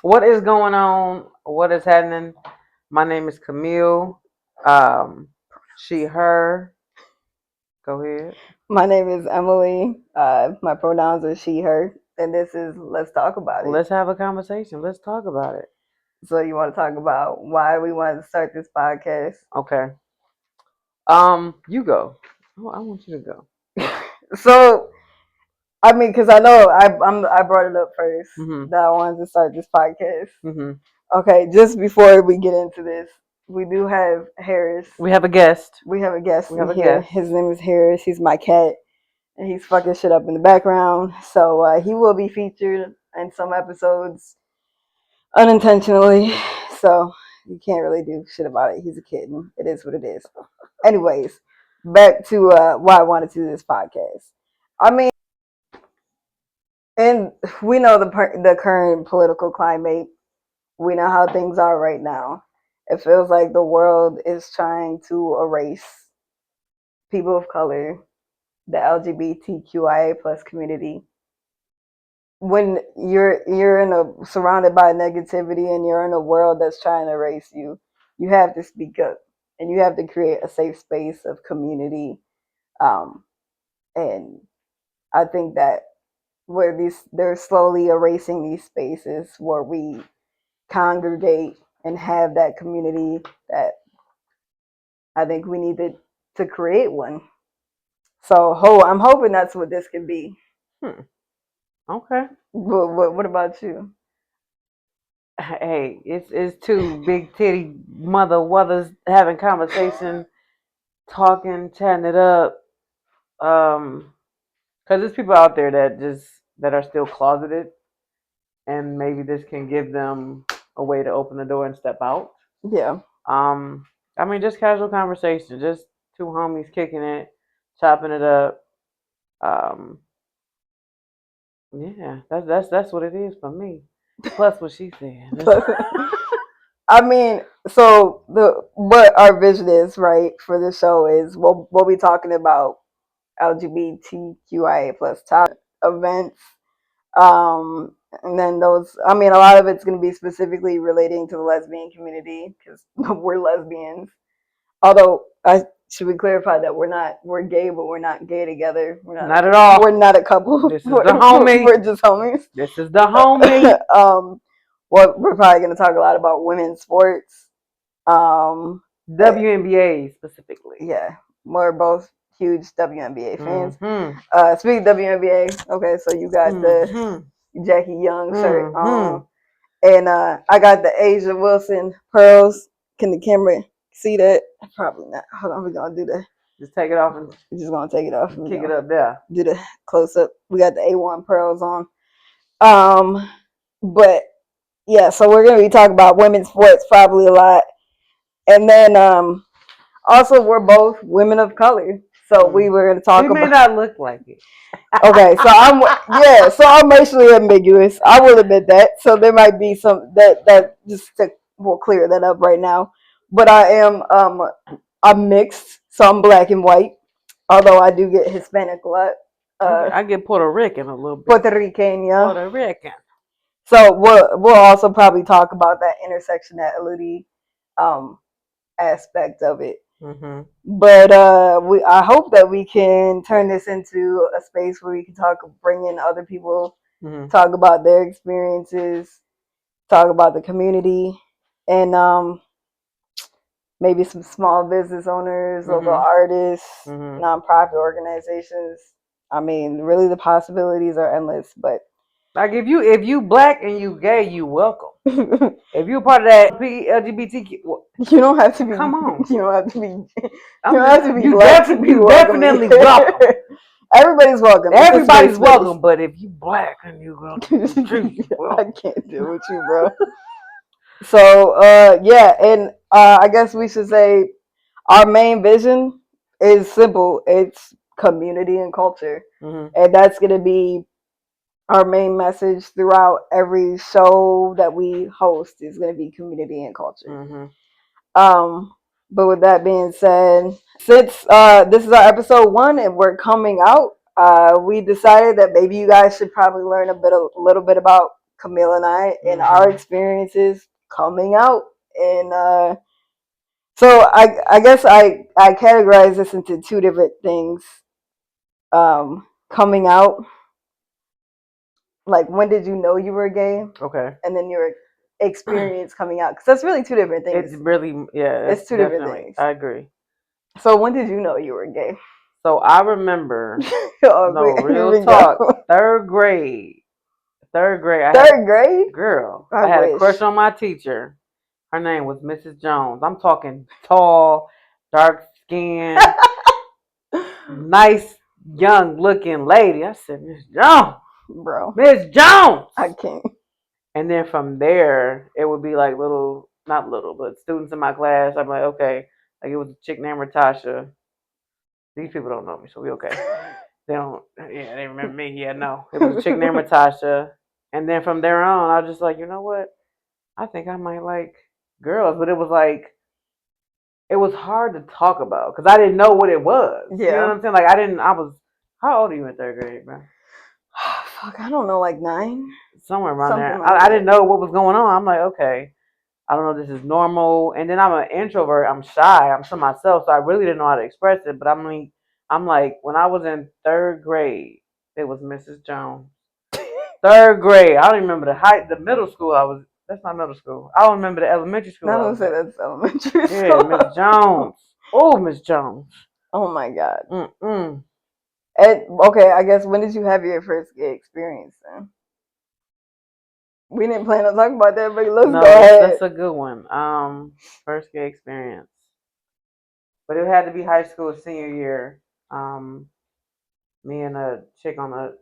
What is going on? What is happening? My name is Camille. Um, she, her. Go ahead. My name is Emily. My pronouns are she, her, and this is Let's Talk About It. Let's have a conversation. Let's talk about it. So, you want to talk about why we wanted to start this podcast? Okay. You go. Oh, I want you to go. So, I mean, because I know I brought it up 1st Mhm. that I wanted to start this podcast. Mhm. Okay, just before we get into this, we do have Harris. We have a guest. We have a guest We have a here. guest. His name is Harris. He's my cat, and he's fucking shit up in the background. So he will be featured in some episodes unintentionally. So you can't really do shit about it. He's a kitten. It is what it is. Anyways, back to why I wanted to do this podcast. I mean, and we know the current political climate. We know how things are right now. It feels like the world is trying to erase people of color, the LGBTQIA plus community. When you're in a surrounded by negativity and you're in a world that's trying to erase you, you have to speak up and you have to create a safe space of community. And I think that where they're slowly erasing these spaces where we congregate and have that community, that I think we need to create one. So I'm hoping that's what this can be. Okay. What about you? Hey, it's two big titty mother wuthers having conversation, talking, chatting it up. Because there's people out there that are still closeted, and maybe this can give them a way to open the door and step out. Yeah. I mean, just casual conversation, just two homies kicking it, chopping it up. Um, yeah, that's what it is for me. Plus what she said. I mean, so what our vision is, right, for the show is we'll be talking about LGBTQIA plus topic events. Um, and then those, I mean, a lot of it's going to be specifically relating to the lesbian community because we're lesbians. Although I should we clarify that we're gay, but we're not gay together. Not at all. We're not a couple. This is the homie. We're just homies. This is the homie. Well, we're probably going to talk a lot about women's sports. WNBA specifically. Yeah, we're both huge WNBA fans. Mm-hmm. Speaking of WNBA, okay, so you got the Jackie Young shirt on, and I got the Asia Wilson pearls. Can the camera see that? Probably not. Hold on, we're gonna do the. Just take it off and we're just gonna take it off. Kick it up there. Do the close up. We got the A1 pearls on. But yeah, so we're gonna be talking about women's sports probably a lot, and then also we're both women of color, so we were gonna talk about. We may not look like it. Okay, so I'm racially ambiguous. I will admit that. So there might be some that just we'll clear that up right now. But I'm mixed, so I'm black and white. Although I do get Hispanic a lot. I get Puerto Rican a little bit. Puerto Rican, yeah. Puerto Rican. So we'll also probably talk about that intersectionality aspect of it. Mm-hmm. But I hope that we can turn this into a space where we can bring in other people, talk about their experiences, talk about the community, and maybe some small business owners, local artists, nonprofit organizations. I mean, really, the possibilities are endless. But like if you black and you gay, you welcome. If you're part of that LGBTQ, you don't have to be. Come on, you don't have to be. You don't have to be black to be definitely welcome. Everybody's welcome. Everybody's welcome. But if you black and you go, I can't deal with you, bro. So yeah, and I guess we should say our main vision is simple. It's community and culture, and that's gonna be our main message throughout every show that we host is going to be community and culture. But with that being said, since this is our episode 1 and we're coming out, we decided that maybe you guys should probably learn a little bit about Camille and I, and our experiences coming out. And so I guess I categorize this into two different things. Coming out, like when did you know you were gay? Okay. And then your experience coming out, because that's really two different things. It's really, yeah, it's two different things. I agree. So when did you know you were gay? So I remember, Oh, no, wait, here real we talk, go. third grade. Third grade? Girl, I I had a wish. crush on my teacher. Her name was Mrs. Jones. I'm talking tall, dark skinned, nice, young looking lady. I said, Miss Jones, Bro, Miss Jones. I can't. And then from there, it would be like little, not little, but students in my class. I'm like, okay. Like it was a chick named Ratasha. These people don't know me, so we okay. They don't, yeah, they remember me. Yeah, no. It was a chick named Ratasha. And then from there on, I was just like, you know what? I think I might like girls. But it was like, it was hard to talk about because I didn't know what it was. Yeah. You know what I'm saying? Like, I was, how old are you in third grade, man? Fuck, I don't know, like 9? Somewhere around Something there. like I didn't know what was going on. I'm like, okay, I don't know if this is normal. And then I'm an introvert. I'm shy. I'm to myself. So I really didn't know how to express it. But I'm like, when I was in third grade, it was Mrs. Jones. Third grade. I don't even remember the middle school I was. That's not middle school. I don't remember the elementary school. I don't say that's elementary school. Yeah, Miss Jones. Oh, Miss Jones. Oh my God. Mm-mm. And, okay, I guess when did you have your first gay experience then? We didn't plan on talking about that, but let's go ahead. That's a good one. First gay experience, but it had to be high school senior year. Me and a chick on a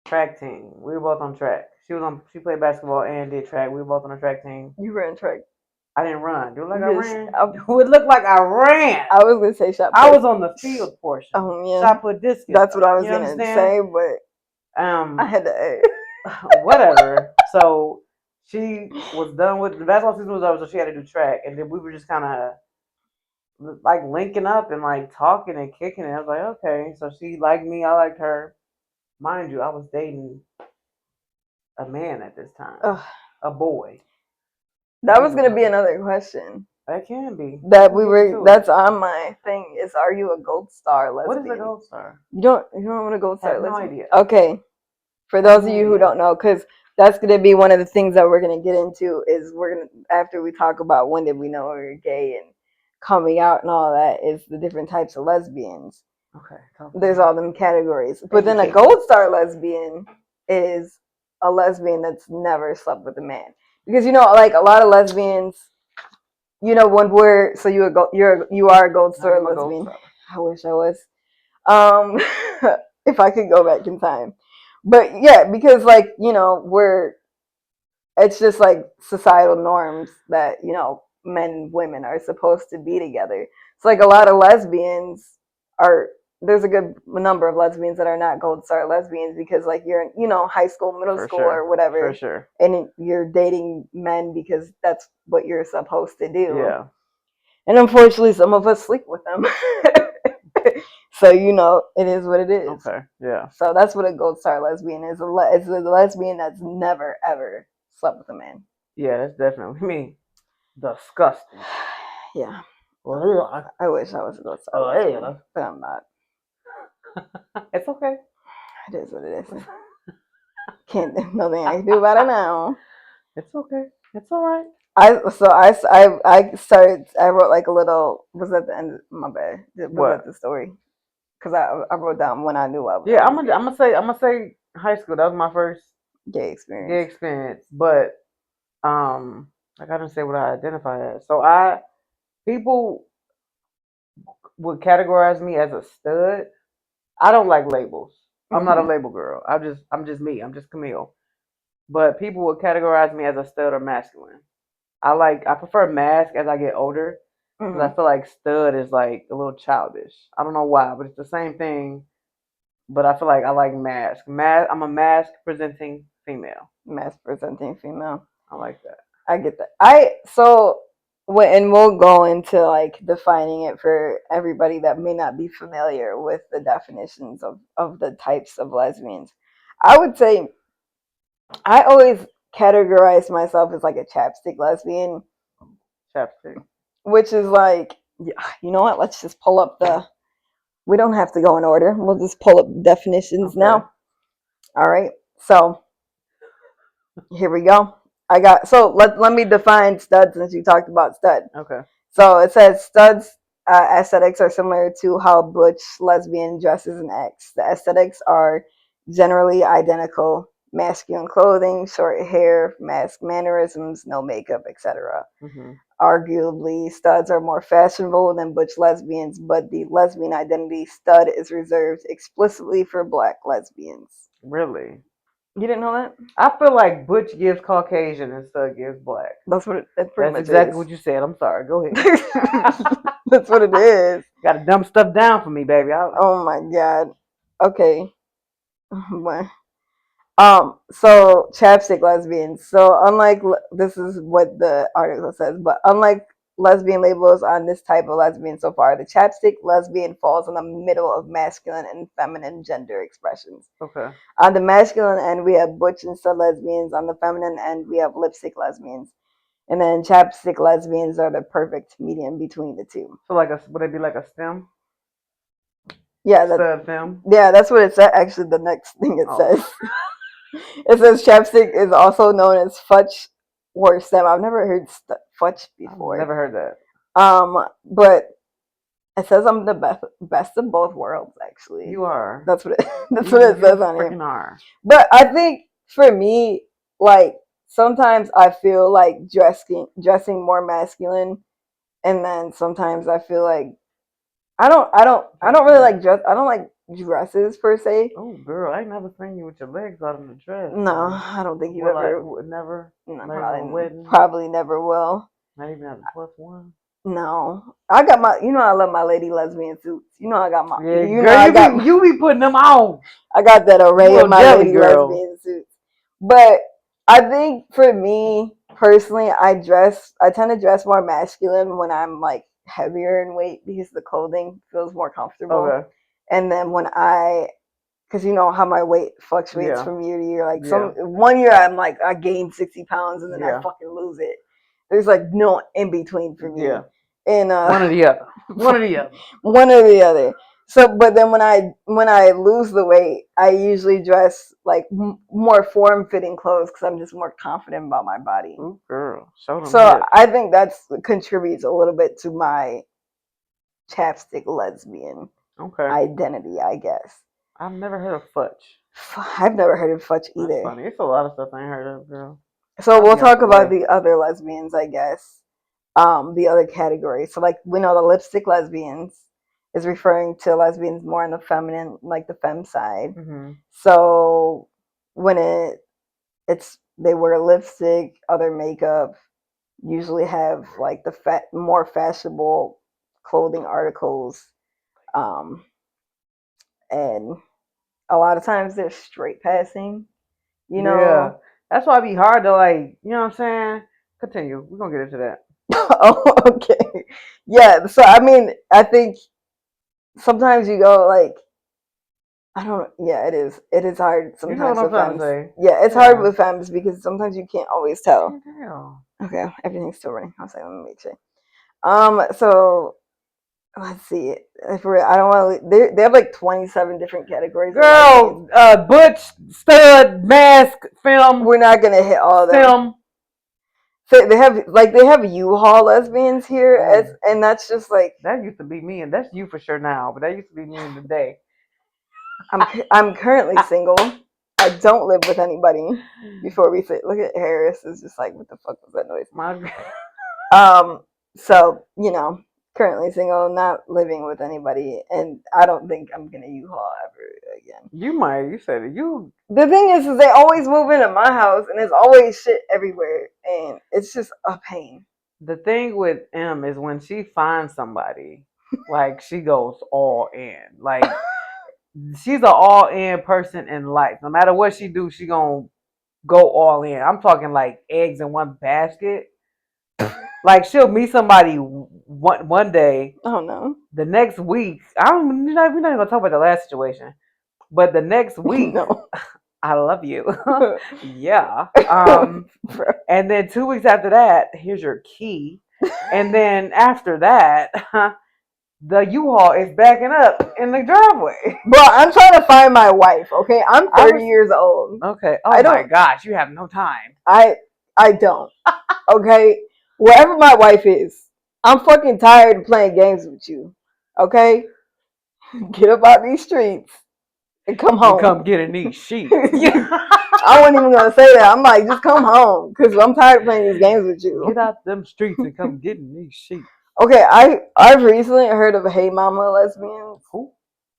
track team. We were both on track. She played basketball and did track. We were both on a track team. You ran track. I didn't run. Do it like I ran? It would look like I ran. I was gonna say shot put. I was on the field portion. Yeah. Shot put discus. That's what I was gonna say, but I had to whatever. So she was done with the basketball season was over, so she had to do track, and then we were just kind of like linking up and like talking and kicking it. I was like, okay. So she liked me, I liked her. Mind you, I was dating a man at this time, a boy. That was gonna be another question. That can be. That's on my thing. Is, are you a gold star lesbian? What is a gold star? You don't know what a gold star lesbian? I have no idea. Okay, for those of you who don't know, because that's gonna be one of the things that we're gonna get into. Is we're gonna, after we talk about when did we know we were gay and coming out and all that, is the different types of lesbians. Okay. There's all them categories, but then a gold star lesbian is a lesbian that's never slept with a man. Because like a lot of lesbians, when we're you are a gold star lesbian. I wish I was. If I could go back in time, but yeah, because it's just like societal norms that men and women are supposed to be together. It's like a lot of lesbians there's a good number of lesbians that are not gold star lesbians because like you're in high school, middle school, or whatever, for sure, and you're dating men because that's what you're supposed to do. Yeah. And unfortunately, some of us sleep with them. So it is what it is. Okay. Yeah. So that's what a gold star lesbian is. It's a lesbian that's never ever slept with a man. Yeah, that's definitely me. Disgusting. Yeah. Well, I wish I was a gold star lesbian, but I'm not. It's okay. It is what it is. Can't nothing I can do about it now. It's okay. It's all right. I wrote like a little. Was at the end of my bad. Was that the story? Because I wrote down when I knew I was. Yeah, I'm gonna say high school. That was my first gay experience. But like I didn't say what I identify as. So people would categorize me as a stud. I don't like labels. I'm not a label girl. I'm just me. I'm just Camille. But people would categorize me as a stud or masculine. I prefer mask as I get older because I feel like stud is like a little childish. I don't know why, but it's the same thing. But I feel like I like mask. I'm a mask presenting female. Mask presenting female. I like that. I get that. And we'll go into like defining it for everybody that may not be familiar with the definitions of the types of lesbians. I would say I always categorize myself as like a chapstick lesbian. Chapstick. Which is like, you know what? Let's just pull up the. We don't have to go in order. We'll just pull up definitions now. All right. So here we go. I got let me define studs since you talked about stud. Okay. So it says studs aesthetics are similar to how butch lesbian dresses and acts. The aesthetics are generally identical: masculine clothing, short hair, mask mannerisms, no makeup, etc. Mm-hmm. Arguably, studs are more fashionable than butch lesbians, but the lesbian identity stud is reserved explicitly for black lesbians. Really? You didn't know that? I feel like butch gives Caucasian and stud gives black. That's what it pretty much exactly is. What you said. I'm sorry. Go ahead. That's what it is. Got to dumb stuff down for me, baby. Oh my god. Okay. So chapstick lesbians. So unlike this is what the article says, but unlike lesbian labels on this type of lesbian so far, the chapstick lesbian falls in the middle of masculine and feminine gender expressions. Okay. On the masculine end, we have butch and stud lesbians. On the feminine end, we have lipstick lesbians. And then chapstick lesbians are the perfect medium between the two. So like would it be like a stem? Yeah, that's what it said. Actually, the next thing it says. It says chapstick is also known as futch or stem. I've never heard futch before. I've never heard that. But it says I'm the best of both worlds. Actually, you are. That's what it says on here. Are. But I think for me, like sometimes I feel like dressing more masculine, and then sometimes I feel like I don't really like dress. I don't like dresses per se. Oh, girl, I ain't never seen you with your legs out in the dress. No, I don't think you ever. Never. No, probably never will. Not even at the +1. No, I got my. You know, I love my lady lesbian suits. You know, I got my. Yeah, you know, you be putting them on. I got that array of my lady lesbian suits. But I think for me personally, I tend to dress more masculine when I'm like heavier in weight because the clothing feels more comfortable. Okay. And then because you know how my weight fluctuates from year to year. Like 1 year I'm like I gain 60 pounds and then I fucking lose it. There's like no in between for me. Yeah. And one or the other. One or the other. One or the other. So, but then when I lose the weight, I usually dress like more form-fitting clothes because I'm just more confident about my body. Ooh, girl, show them. So I think that's contributes a little bit to my chapstick lesbian identity, I guess. I've never heard of futch. I've never heard of futch either. That's funny. It's a lot of stuff I ain't heard of, girl. So we'll talk about the other lesbians, I guess. The other categories. So like we know the lipstick lesbians is referring to lesbians more on the feminine, like the femme side. Mm-hmm. So when they wear lipstick, other makeup, usually have like the more fashionable clothing articles, and a lot of times they're straight passing. You know. Yeah. That's why it'd be hard to like, you know what I'm saying? Continue. We're gonna get into that. Oh, okay. Yeah. So I mean, I think sometimes you go like, I don't. Yeah, it is. It is hard sometimes. You know what I'm trying to say? Yeah, it's hard with femmes because sometimes you can't always tell. Okay, everything's still running. I'll say, let me make sure. So let's see. I don't want to. They have like 27 different categories. Girl, butch, stud, mask, film. We're not gonna hit all of them. Film. So they have U-Haul lesbians here, and that's just like that used to be me, and that's you for sure now. But that used to be me in the day. I'm currently single. I don't live with anybody. Before we say, look at Harris is just like, what the fuck was that noise? So you know, currently single, not living with anybody, and I don't think I'm gonna U-Haul ever again. You might. You said it. You. The thing is they always move into my house, and there's always shit everywhere, and it's just a pain. The thing with M is when she finds somebody, like she goes all in. Like she's an all in person in life. No matter what she do, she gonna go all in. I'm talking like eggs in one basket. Like she'll meet somebody one day. Oh no. The next week, we're not even gonna talk about the last situation. But the next week, no. I love you. Yeah. And then 2 weeks after that, here's your key. And then after that, the U-Haul is backing up in the driveway. Bro, I'm trying to find my wife, okay? I'm 30 years old. Okay. Oh my gosh, you have no time. I don't. Okay? Wherever my wife is, I'm fucking tired of playing games with you. Okay? Get up out these streets and come home. And come get in these sheets. I wasn't even gonna say that. I'm like, just come home, because I'm tired of playing these games with you. Get out them streets and come get in these sheets. Okay, I've recently heard of Hey Mama lesbians. Who?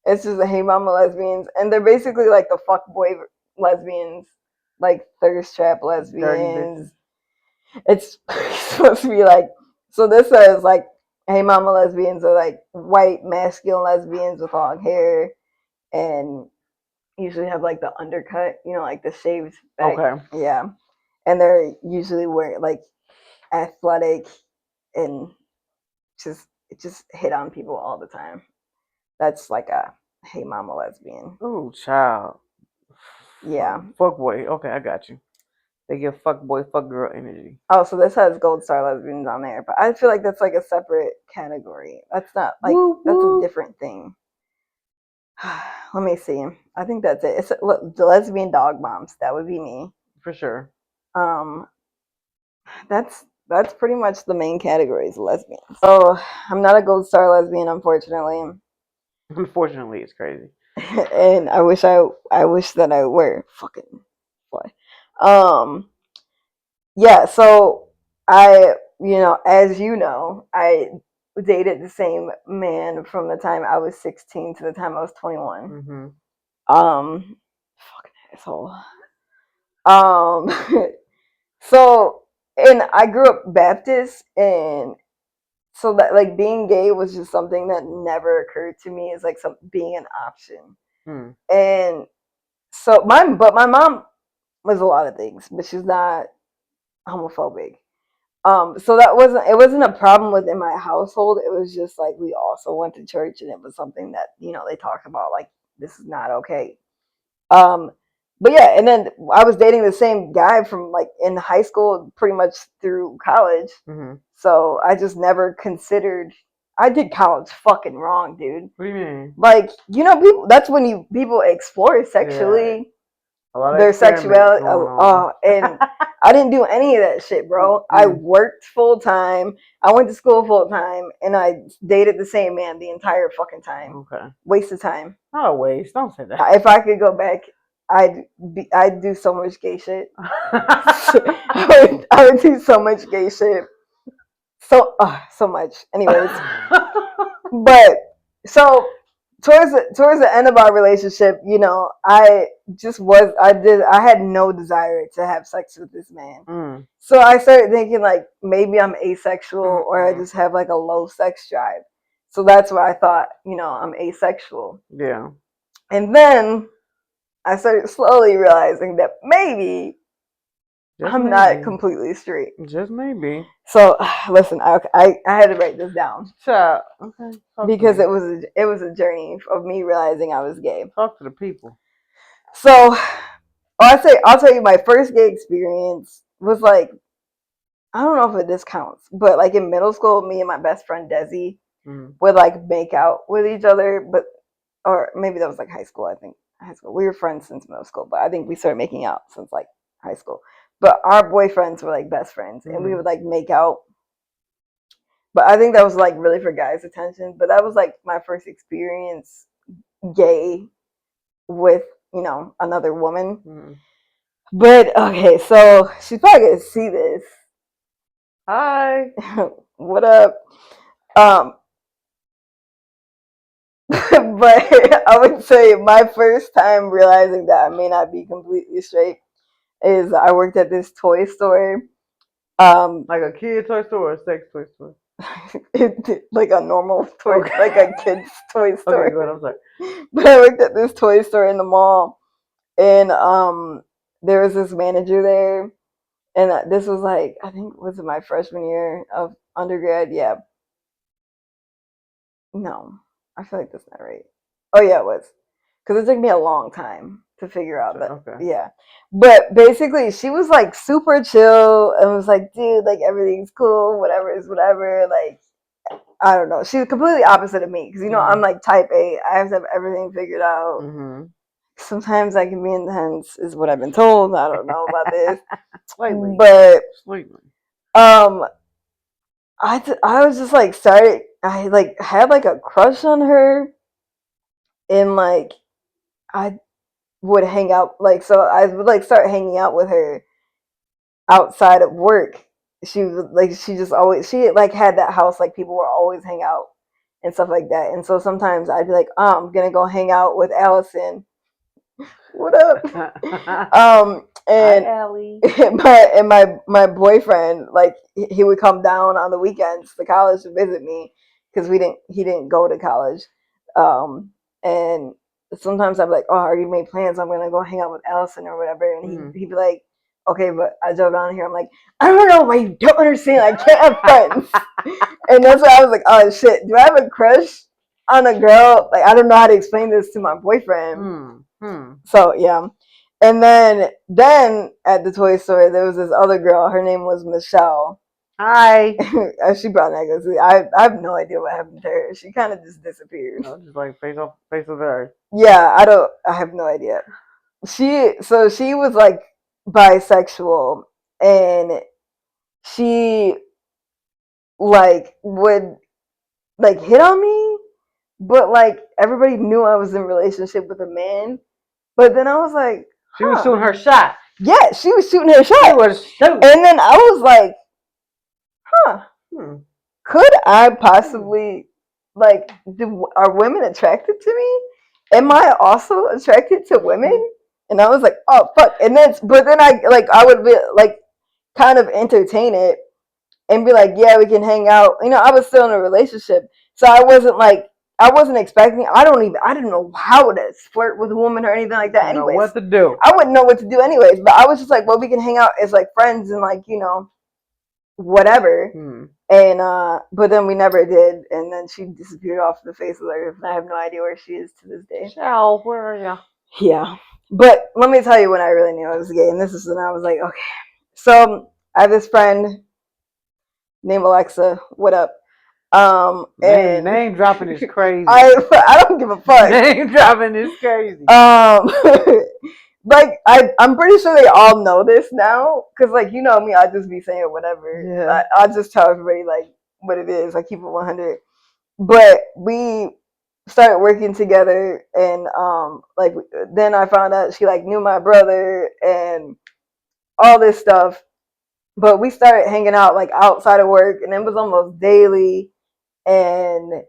It's just the Hey Mama lesbians, and they're basically like the fuckboy lesbians, like thirst trap lesbians. It's supposed to be like, so this says like, Hey Mama lesbians are like white masculine lesbians with long hair, and usually have like the undercut, like the shaved back. Okay. Yeah, and they're usually wearing like athletic and just hit on people all the time. That's like a Hey Mama lesbian. Oh, child. Yeah. Fuck boy. Okay, I got you. They give fuck boy, fuck girl energy. Oh, so this has gold star lesbians on there, but I feel like that's like a separate category. That's not like that's a different thing. Let me see. I think that's it. It's the lesbian dog moms. That would be me for sure. That's pretty much the main categories of lesbians. So I'm not a gold star lesbian, unfortunately. Unfortunately, it's crazy. And I wish that I were. Fucking boy. Yeah, so I, as you know, I dated the same man from the time I was 16 to the time I was 21. Mm-hmm. Fucking asshole. So, and I grew up Baptist, and so that like being gay was just something that never occurred to me as like being an option. And so my mom was a lot of things, but she's not homophobic. So it wasn't a problem within my household. It was just like we also went to church, and it was something that they talked about, like, this is not okay. But yeah, and then I was dating the same guy from like in high school pretty much through college. Mm-hmm. So I just never considered. I did college fucking wrong, dude. What do you mean? Like, people. That's when people explore sexually. Yeah. Their sexuality. And I didn't do any of that shit, bro. Mm-hmm. I worked full time. I went to school full time, and I dated the same man the entire fucking time. Okay. Waste of time. Not a waste. Don't say that. If I could go back, I'd do so much gay shit. I would do so much gay shit. So much. Anyways, but so towards the end of our relationship, I had no desire to have sex with this man. Mm. So I started thinking like maybe I'm asexual, or I just have like a low sex drive. So that's why I thought, I'm asexual. Yeah. And then I started slowly realizing that maybe I'm not completely straight. Just maybe. So listen, I had to write this down. Sure. Okay. Because it was a journey of me realizing I was gay. Talk to the people. So I'll tell you, my first gay experience was like, I don't know if this counts, but like in middle school, me and my best friend Desi would like make out with each other, or maybe that was like high school. I think high school. We were friends since middle school, but I think we started making out since like high school. But our boyfriends were like best friends, and we would like make out. But I think that was like really for guys' attention. But that was like my first experience gay with, another woman. Mm. But okay, so she's probably gonna see this. Hi. What up? But I would say my first time realizing that I may not be completely straight is I worked at this toy store. Like a kid toy store or a sex toy store? Like a normal toy, okay. Like a kid's toy store. Okay, good. I'm sorry. But I worked at this toy store in the mall, and there was this manager there, and this was like, I think, was it my freshman year of undergrad? Yeah. No, I feel like that's not right. Oh yeah, it was, because it took me a long time. to figure out that. Okay. Yeah. But basically, she was like super chill and was like, dude, like everything's cool, whatever is whatever. Like, I don't know. She's completely opposite of me because I'm like type A. I have to have everything figured out. Sometimes I can be intense, is what I've been told. I don't know about this, Slightly. But Slightly. I was just like started. I like had like a crush on her, and like I would hang out like so I would like start hanging out with her outside of work. She was like she like had that house like people were always hang out and stuff like that. And so sometimes I'd be like, I'm gonna go hang out with Allison. What up? And hi, Allie. my boyfriend, like he would come down on the weekends to college to visit me because he didn't go to college. And sometimes I'd be like, oh, I already made plans. I'm gonna go hang out with Allison or whatever, and he'd be like, okay, but I drove down here. I'm like, I don't know why you don't understand. I can't have friends. And that's why I was like, oh shit, do I have a crush on a girl? Like I don't know how to explain this to my boyfriend. So yeah. And then at the toy store there was this other girl. Her name was Michelle. Hi. She brought negativity. I have no idea what happened to her. She kind of just disappeared. No, just like face of earth. Yeah, I have no idea. She was like bisexual, and she like would like hit on me, but like everybody knew I was in a relationship with a man. But then I was like, she was shooting her shot. Yeah, she was shooting her shot. She was shooting. And then I was like, could I possibly like are women attracted to me? Am I also attracted to women? And I was like, oh fuck. And then but then I would be like kind of entertain it and be like, yeah, we can hang out. I was still in a relationship. So I wasn't expecting. I didn't know how to flirt with a woman or anything like that. I anyways, know what to do. I wouldn't know what to do anyways. But I was just like, well, we can hang out as like friends and like whatever. And but then we never did. And then she disappeared off the face of the earth. And I have no idea where she is to this day. Ciao, where are you? Yeah, but let me tell you when I really knew I was gay. And this is when I was like, okay. So I have this friend named Alexa. What up? Name dropping is crazy. I don't give a fuck. Name dropping is crazy. Like I'm pretty sure they all know this now, cause like me, I just be saying whatever. Yeah. I just tell everybody like what it is. I keep it 100. But we started working together, and like then I found out she like knew my brother and all this stuff. But we started hanging out like outside of work, and it was almost daily. And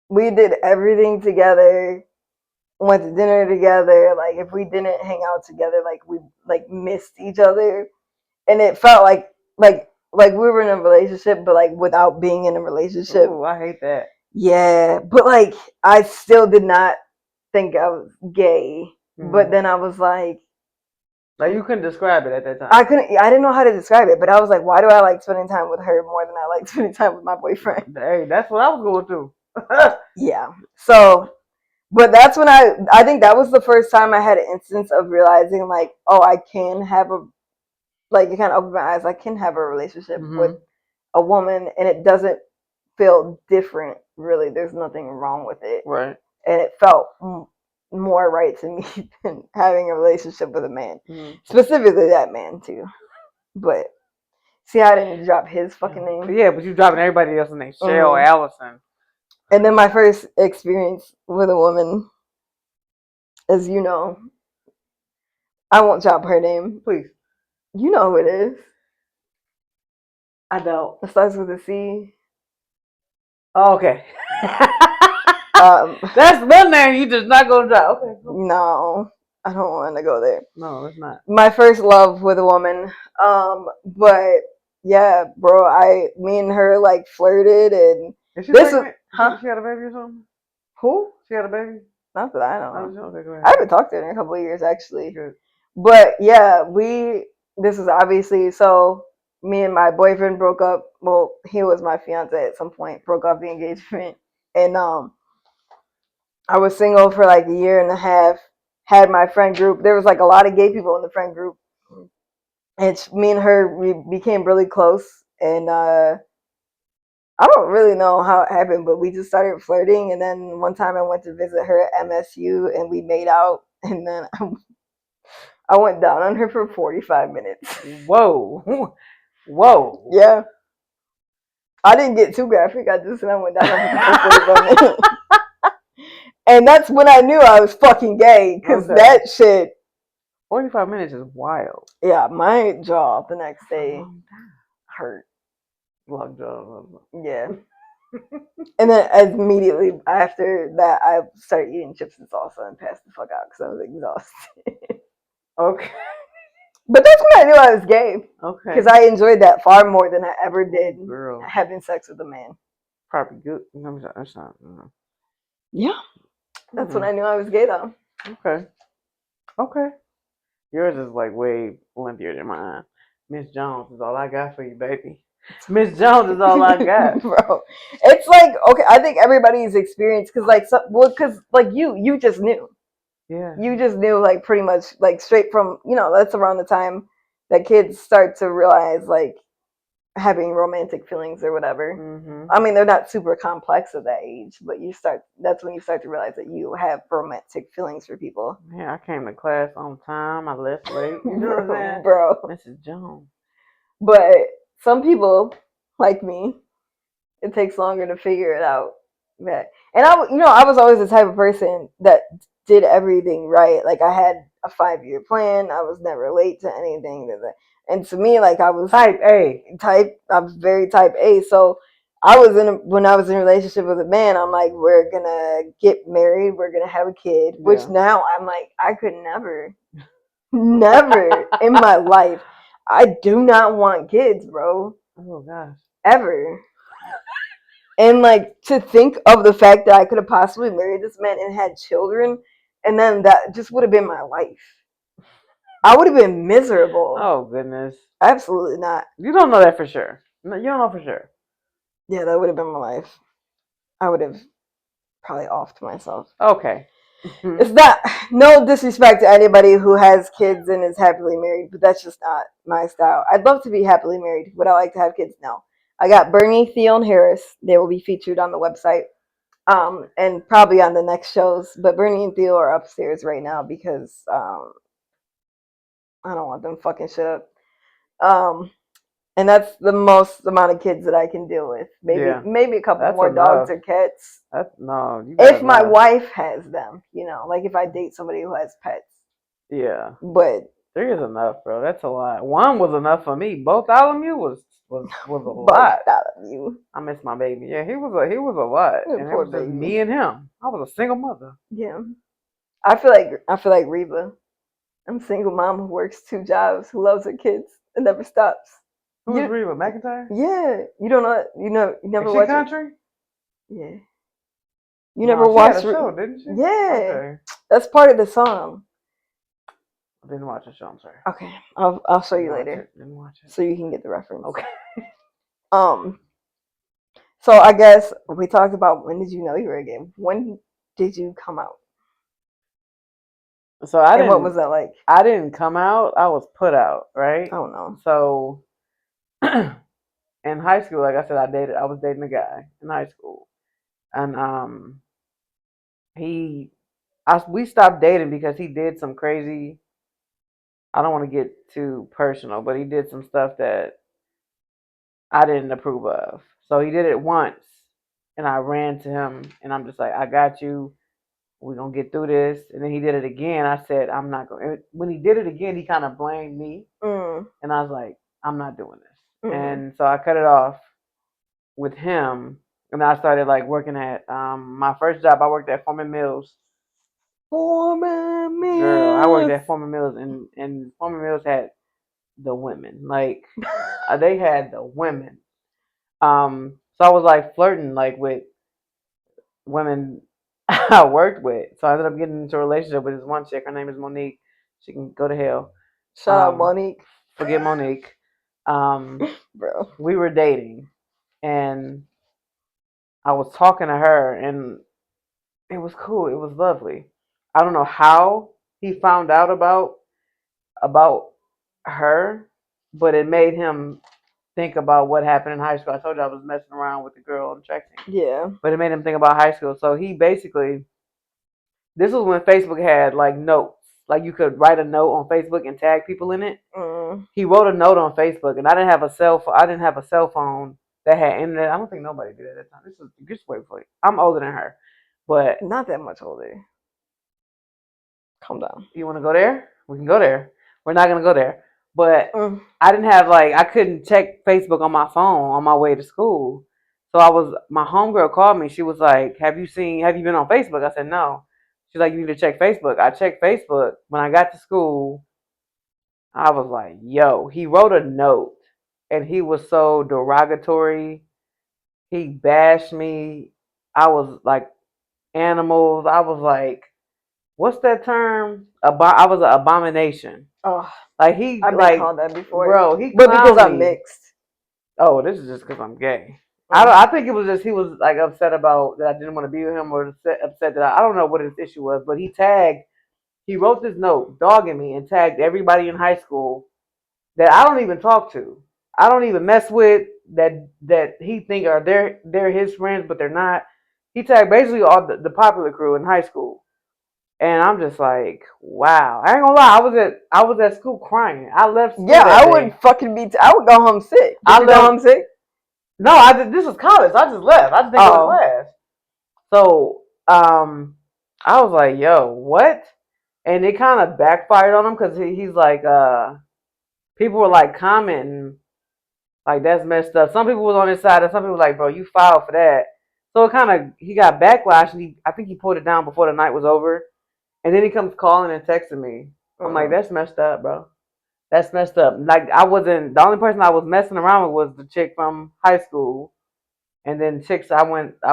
we did everything together, went to dinner together. Like if we didn't hang out together, like we like missed each other. And it felt like we were in a relationship, but like without being in a relationship. Oh, I hate that. Yeah, but like I still did not think I was gay. But then I was like you couldn't describe it at that time. I didn't know how to describe it, but I was like, why do I like spending time with her more than I like spending time with my boyfriend? Hey, that's what I was going through. Yeah. So, but that's when I think that was the first time I had an instance of realizing like, oh, I can have it kind of opened my eyes. I can have a relationship with a woman, and it doesn't feel different. Really, there's nothing wrong with it. Right. And it felt more right to me than having a relationship with a man, specifically that man too. But see, I didn't drop his fucking name. Yeah, but you dropping everybody else's name, Cheryl Allison. And then my first experience with a woman, as you know, I won't drop her name. Please. You know who it is. I don't. It starts with a C. Oh, okay. That's one name you just not gonna drop. Okay. Cool. No, I don't want to go there. No, it's not. My first love with a woman. But yeah, bro, me and her like flirted, and is she pregnant? Huh? She had a baby or something? Who? She had a baby? Not that I know. Oh, okay, go ahead. I haven't talked to her in a couple of years actually. Good. But yeah, this is obviously so. Me and my boyfriend broke up. Well, he was my fiance at some point. Broke off the engagement, and I was single for like a year and a half. had my friend group. There was like a lot of gay people in the friend group, and me and her we became really close. And I don't really know how it happened, but we just started flirting. And then one time I went to visit her at MSU, and we made out. And then I went down on her for 45 minutes. Whoa. Whoa. Yeah. I didn't get too graphic. I just went down on her for 45 minutes. And that's when I knew I was fucking gay, because that shit. 45 minutes is wild. Yeah, my jaw the next day hurt. Lockjaw. Yeah. And then immediately after that, I started eating chips and salsa and passed the fuck out because I was exhausted. Okay. But that's when I knew I was gay. Okay. Because I enjoyed that far more than I ever did having sex with a man. Probably good. That's not. Yeah. That's when I knew I was gay, though. Okay. Okay. Yours is like way lengthier than mine. Miss Jones is all I got for you, baby. Miss Jones is all I got, bro. It's like, okay, I think everybody's experience, because like you just knew. Yeah. You just knew, like, pretty much, like, straight from, that's around the time that kids start to realize, like, having romantic feelings or whatever. Mm-hmm. I mean, they're not super complex at that age, but that's when you start to realize that you have romantic feelings for people. Yeah, I came to class on time. I left late. You know what I'm saying? Bro. Mrs. Jones. But some people, like me, it takes longer to figure it out. And I was always the type of person that did everything right. Like, I had a 5-year plan. I was never late to anything. And to me, like, I was type A. I was very type A. So when I was in a relationship with a man, I'm like, we're gonna get married, we're gonna have a kid. Yeah. Which now I'm like, I could never in my life. I do not want kids, bro. Oh gosh. Ever. And, like, to think of the fact that I could have possibly married this man and had children, and then that just would have been my life. I would have been miserable. Oh goodness. Absolutely not. You don't know that for sure. No, you don't know for sure. Yeah, that would have been my life. I would have probably offed myself. Okay. It's not, no disrespect to anybody who has kids and is happily married, but that's just not my style. I'd love to be happily married. Would I like to have kids? No. I got Bernie, Theo, and Harris. They will be featured on the website, and probably on the next shows. But Bernie and Theo are upstairs right now because I don't want them fucking shit up. And that's the most amount of kids that I can deal with. Maybe a couple more dogs or cats. If my wife has them, like if I date somebody who has pets. Yeah. But 3 is enough, bro. That's a lot. 1 was enough for me. Both out of you was a lot. Both out of you. I miss my baby. Yeah, he was a lot. And it was just me and him. I was a single mother. Yeah. I feel like Reba. I'm a single mom who works 2 jobs, who loves her kids and never stops. Who's Reba McEntire? Yeah, you don't know. You never watched country. Yeah, you never watched. She had a show, didn't she? Yeah, okay. That's part of the song. I didn't watch the show. I'm sorry. Okay, I'll show you later. Didn't watch it. So you can get the reference. Okay. So I guess we talked about, when did you know you were gay? When did you come out? So what was that like? I didn't come out. I was put out, right? Oh no. So in high school, like I said, I was dating a guy in high school, and we stopped dating because he did some crazy. I don't want to get too personal, but he did some stuff that I didn't approve of. So he did it once, and I ran to him, and I'm just like, I got you. We're going to get through this. And then he did it again. I said, I'm not going to. When he did it again, he kind of blamed me. And I was like, I'm not doing this. And so I cut it off with him. And I started like working at my first job. I worked at Foreman Mills. Foreman Mills. Girl, I worked at Foreman Mills, and Foreman Mills had the women. Like, they had the women. So I was like flirting like with women I worked with. So I ended up getting into a relationship with this one chick. Her name is Monique. She can go to hell. Shout out Monique. Forget Monique. Bro. We were dating, and I was talking to her, and it was cool. It was lovely. I don't know how he found out about her, but it made him think about what happened in high school. I told you I was messing around with the girl on the track team. Yeah. But it made him think about high school. So he basically, this was when Facebook had like notes. Like you could write a note on Facebook and tag people in it. He wrote a note on Facebook, and I didn't have a cell phone. I didn't have a cell phone that had internet. I don't think nobody did at that time. This was just wait for it. I'm older than her, but not that much older. Calm down. You want to go there? We can go there. We're not gonna go there. But I didn't have I couldn't check Facebook on my phone on my way to school. So my homegirl called me. She was like, have you been on Facebook? I said, no. She's like, you need to check Facebook. I checked Facebook. When I got to school, I was like, yo, he wrote a note and he was so derogatory. He bashed me. I was like animals. I was like, what's that term? I was an abomination. Oh, I've been called that before, bro. But because I'm mixed. Oh, this is just because I'm gay. I think it was just he was like upset about that I didn't want to be with him, or upset that I don't know what his issue was. But he wrote this note dogging me and tagged everybody in high school that I don't even talk to. I don't even mess with that he think are they're his friends, but they're not. He tagged basically all the popular crew in high school. And I'm just like, wow. I ain't gonna lie. I was at school crying. I left school. Yeah, I would fucking be. I would go home sick. Did you go home sick? No, this was college. I just left. I just didn't go to class. So, I was like, yo, what? And it kind of backfired on him because he's like, people were like commenting, like that's messed up. Some people was on his side, and some people were like, bro, you filed for that. So he got backlash, and I think he pulled it down before the night was over. And then he comes calling and texting me. I'm like, that's messed up, bro. That's messed up. Like the only person I was messing around with was the chick from high school, and then chicks I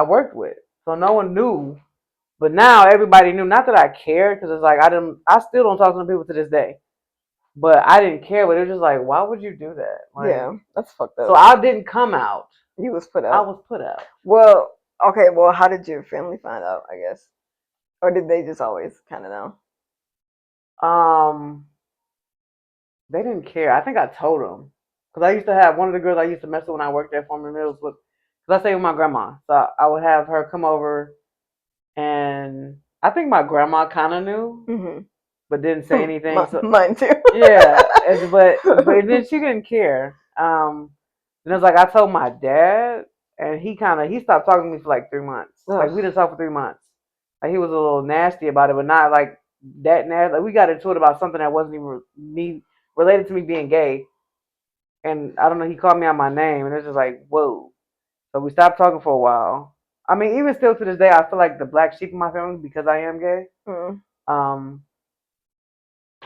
worked with. So no one knew, but now everybody knew. Not that I cared, because it's like I still don't talk to them people to this day. But I didn't care. But it was just like, why would you do that? Like, yeah, that's fucked up. So I didn't come out. You was put out. I was put out. Well, okay. Well, how did your family find out? I guess. Or did they just always kind of know? They didn't care. I think I told them because I used to have one of the girls I used to mess with when I worked at Former Mills. Because I stayed with my grandma, so I would have her come over, and I think my grandma kind of knew, but didn't say anything. Mine too. Yeah, but then she didn't care. And it was like I told my dad, and he stopped talking to me for like 3 months. Like we didn't talk for 3 months. Like he was a little nasty about it, but not like that nasty. Like we got into it about something that wasn't even me related to me being gay. And I don't know, he called me out my name, and it's just like, whoa. So we stopped talking for a while. I mean, even still to this day, I feel like the black sheep in my family because I am gay.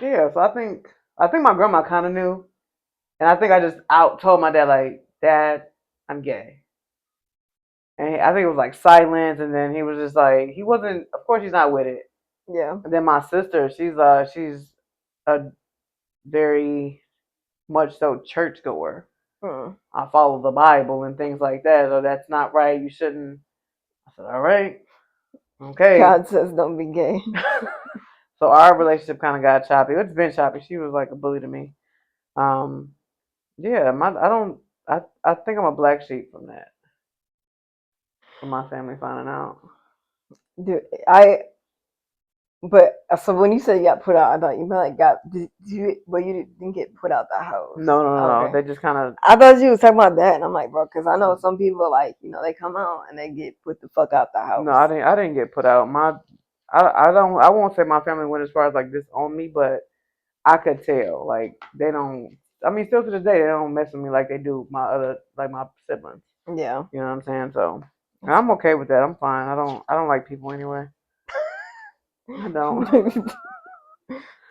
Yeah, so I think my grandma kind of knew, and I think I just told my dad like, Dad, I'm gay. And I think it was like silence, and then he was just like, he wasn't. Of course, he's not with it. Yeah. And then my sister, she's a very much so churchgoer. I follow the Bible and things like that, so that's not right. You shouldn't. I said, all right, okay. God says don't be gay. So our relationship kind of got choppy. It's been choppy. She was like a bully to me. Yeah, I think I'm a black sheep from that. From my family finding out. Dude, so when you said you got put out, I thought you meant like you didn't get put out the house. No. They just kind of. I thought you was talking about that, and I'm like, bro, because I know some people like they come out and they get put the fuck out the house. No, I didn't get put out. I won't say my family went as far as like this on me, but I could tell like they don't. I mean, still to this day, they don't mess with me like they do my siblings. Yeah, you know what I'm saying. So I'm okay with that. I'm fine. I don't like people anyway. I don't.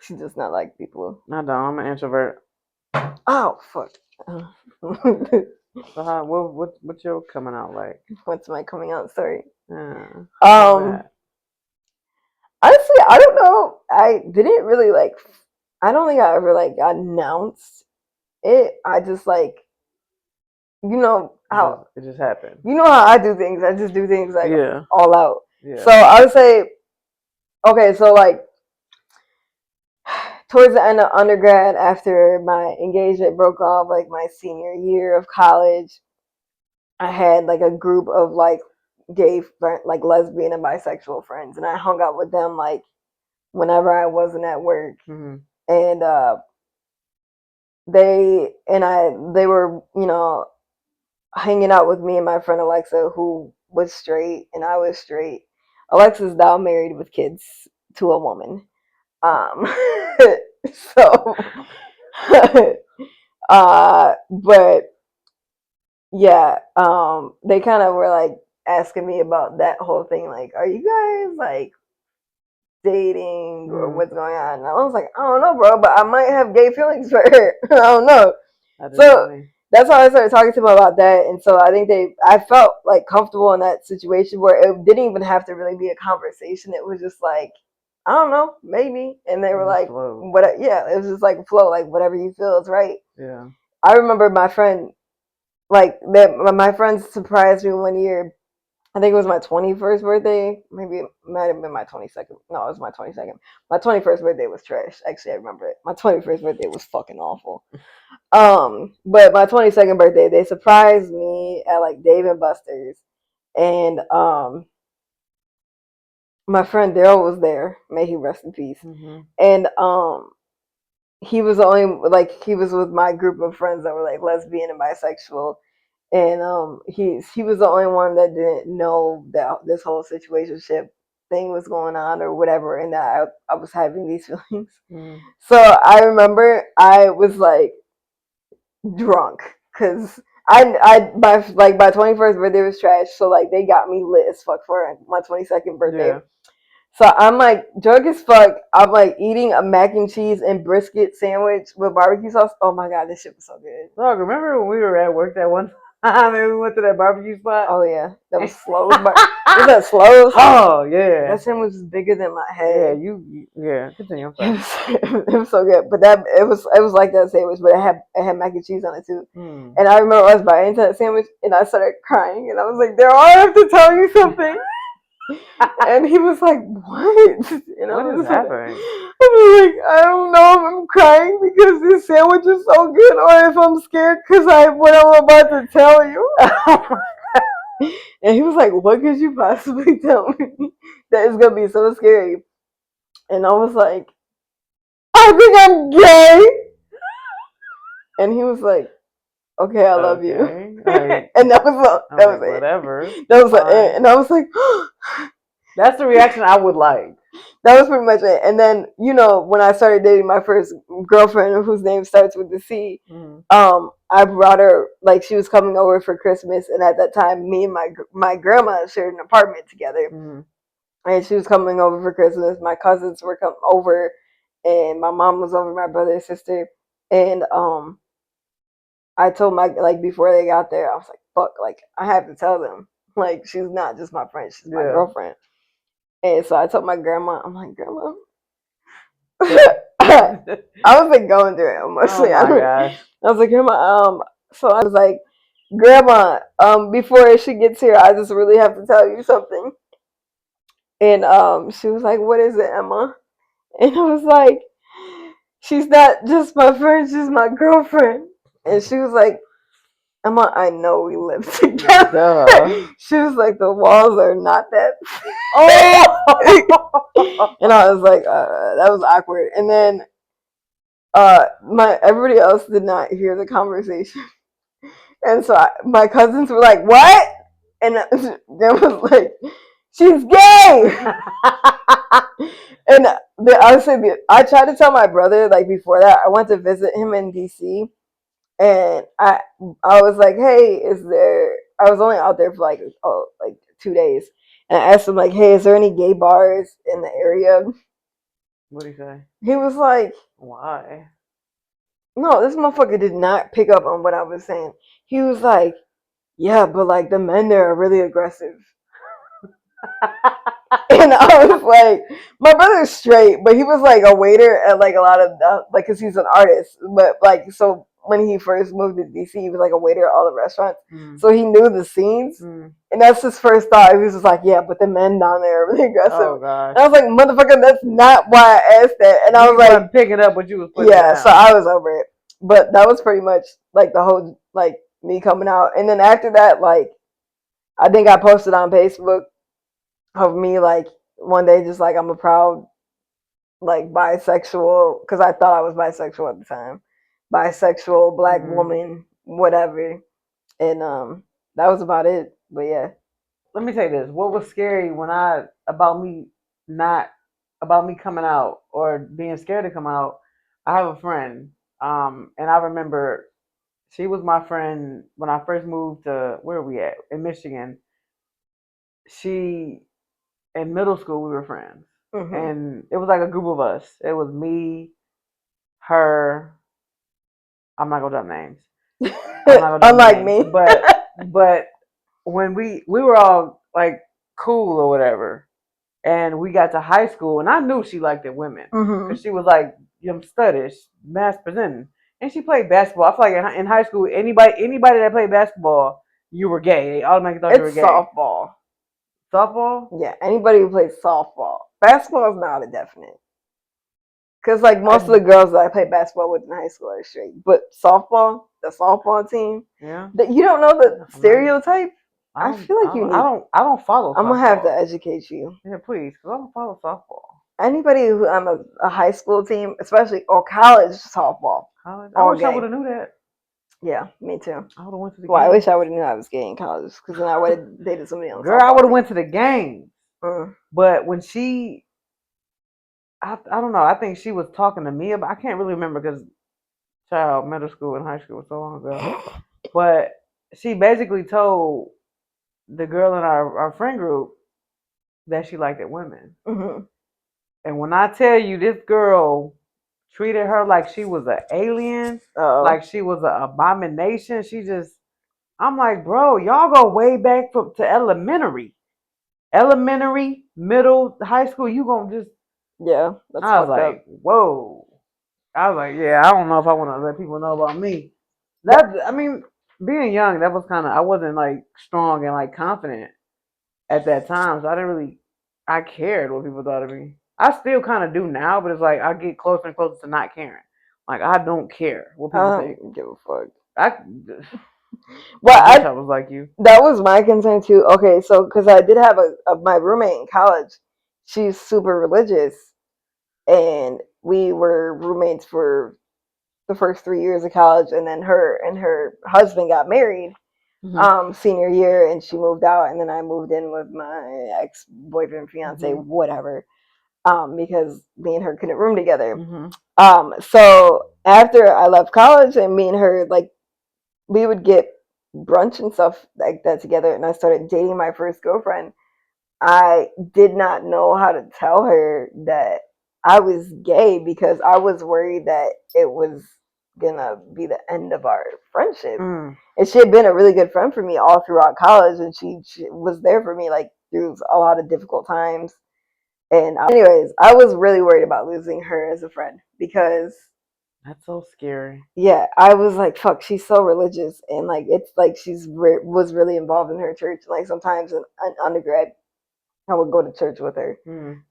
She does not like people. I don't. I'm an introvert. Oh fuck. So what's your coming out like? What's my coming out story? Yeah. Honestly, I don't know. I didn't really like. I don't think I ever like announced it. I just like, how it just happened. You know how I do things. I just do things like all out. Yeah. So I would say, okay, so like towards the end of undergrad, after my engagement broke off, like my senior year of college, I had like a group of like gay friend, like lesbian and bisexual friends, and I hung out with them like whenever I wasn't at work. Mm-hmm. And they were, you know, hanging out with me and my friend Alexa, who was straight and I was straight. Alexa's now married with kids to a woman. So but yeah, they kind of were like asking me about that whole thing, like, are you guys like dating or what's going on? And I was like, I don't know, bro, but I might have gay feelings for her. I don't know. So funny. That's how I started talking to them about that, and so I think I felt like comfortable in that situation where it didn't even have to really be a conversation. It was just like, I don't know, maybe, and they were like, flow. What? Yeah, it was just like flow, like whatever you feel is right. Yeah. I remember my friend, like that. My friends surprised me one year. I think it was my 21st birthday. Maybe it might have been my 22nd. No, it was my 22nd. My 21st birthday was trash. Actually, I remember it. My 21st birthday was fucking awful. But my 22nd birthday, they surprised me at like Dave and Buster's, and my friend Daryl was there. May he rest in peace. Mm-hmm. And he was he was with my group of friends that were like lesbian and bisexual, and he was the only one that didn't know that this whole situationship thing was going on or whatever, and that I was having these feelings. Mm. So I remember I was like drunk because I by 21st birthday was trash, so like they got me lit as fuck for my 22nd birthday. Yeah. So I'm like drunk as fuck. I'm like eating a mac and cheese and brisket sandwich with barbecue sauce. Oh my god, this shit was so good. Dog, remember when we were at work that one time and we went to that barbecue spot? Oh yeah, that was Slow. Was that Slow? Oh yeah, that sandwich was bigger than my head. Yeah. Continue. It was so good, but it was like that sandwich, but it had mac and cheese on it too. Mm. And I remember I was biting into that sandwich and I started crying and I was like, "Daryl, I have to tell you something." And he was like, "What?" And what is happening? I was like, "I don't know if I'm crying because this sandwich is so good or if I'm scared because what I'm about to tell you." And he was like, "What could you possibly tell me that is gonna be so scary?" And I was like, "I think I'm gay." And he was like, "Okay, I love you." Right. And that was whatever. That was it. And I was like, that's the reaction I would like. That was pretty much it. And then, you know, when I started dating my first girlfriend, whose name starts with the C, I brought her, like, she was coming over for Christmas, and at that time, me and my grandma shared an apartment together. And she was coming over for Christmas. My cousins were coming over, and my mom was over, my brother and sister. And I told before they got there, I was like, fuck, like, I have to tell them. Like, she's not just my friend, she's my girlfriend. And so I told my grandma, I'm like, "Grandma," I was like going through it emotionally. Oh my gosh. I was like, "Grandma," so I was like, "Grandma, before she gets here, I just really have to tell you something." And she was like, "What is it, Emma?" And I was like, "She's not just my friend, she's my girlfriend." And she was like, "Emma, I know we live together." She was like, "The walls are not that." Oh! And I was like, that was awkward. And then everybody else did not hear the conversation. And so my cousins were like, "What?" And there was like, "She's gay." And I tried to tell my brother, like before that, I went to visit him in DC. And I was like, "Hey, I was only out there for like 2 days." And I asked him like, "Hey, is there any gay bars in the area?" What did he say? He was like, "Why?" No, this motherfucker did not pick up on what I was saying. He was like, "Yeah, but like the men there are really aggressive." And I was like, my brother's straight, but he was like a waiter at like a lot of like, cause he's an artist, but like, so when he first moved to DC, he was like a waiter at all the restaurants. So he knew the scenes. And that's his first thought. He was just like, yeah, but the men down there are really aggressive. Oh gosh. And I was like, motherfucker, that's not why I asked that. And I was like, picking up what you was putting down. So I was over it. But that was pretty much like the whole like me coming out. And then after that, like I think I posted on Facebook of me like one day just like I'm a proud like bisexual, because I thought I was bisexual at the time. Bisexual black woman, whatever. And that was about it. But yeah. Let me say this. What was scary about me coming out or being scared to come out, I have a friend. And I remember she was my friend when I first moved to where are we at? In Michigan. She in middle school we were friends. And it was like a group of us. It was me, her, I'm not gonna drop names. Unlike me. But when we were all like cool or whatever, and we got to high school, and I knew she liked the women because she was like studdish, mass presenting, and she played basketball. I feel like in high school, anybody that played basketball, you were gay. They automatically thought you were gay. It's softball. Softball? Yeah, anybody who plays softball. Basketball is not a definite. Because like most of the girls that I played basketball with in high school are straight. But softball, the softball team, yeah, you don't know the stereotype. I feel like you need. I don't follow. I'm gonna have to educate you. Yeah, please, because I don't follow softball. Anybody who on a high school team, especially or college softball. College. I wish I would have knew that. Yeah, me too. I would have went to the. Well, I wish I would have knew I was gay in college, because then I would have dated somebody else. Girl, I would have went to the game. But when she, I don't know. I think she was talking to me about. I can't really remember because middle school and high school was so long ago. But she basically told the girl in our friend group that she liked women. And when I tell you, this girl treated her like she was an alien, like she was an abomination. I'm like, bro, y'all go way back to elementary, middle, high school. You gonna just that's I was like, up. Whoa. I was like, yeah, I don't know if I want to let people know about me. I mean, being young, that was I wasn't like strong and like confident at that time, so I cared what people thought of me. I still kind of do now, but it's like I get closer and closer to not caring. Like I don't care what people think. I don't give a fuck. I was like you. That was my concern too. Okay, so because I did have my roommate in college, she's super religious, and we were roommates for the first 3 years of college, and then her and her husband got married senior year, and she moved out, and then I moved in with my ex-boyfriend, fiance, whatever, because me and her couldn't room together. So after I left college, and me and her, like, we would get brunch and stuff like that together, and I started dating my first girlfriend. I did not know how to tell her that I was gay, because I was worried that it was gonna be the end of our friendship. And she had been a really good friend for me all throughout college, and she was there for me like through a lot of difficult times. And anyways, I was really worried about losing her as a friend, because that's so scary. Yeah, I was like, fuck, she's so religious, and like it's like was really involved in her church. Like sometimes in undergrad, I would go to church with her.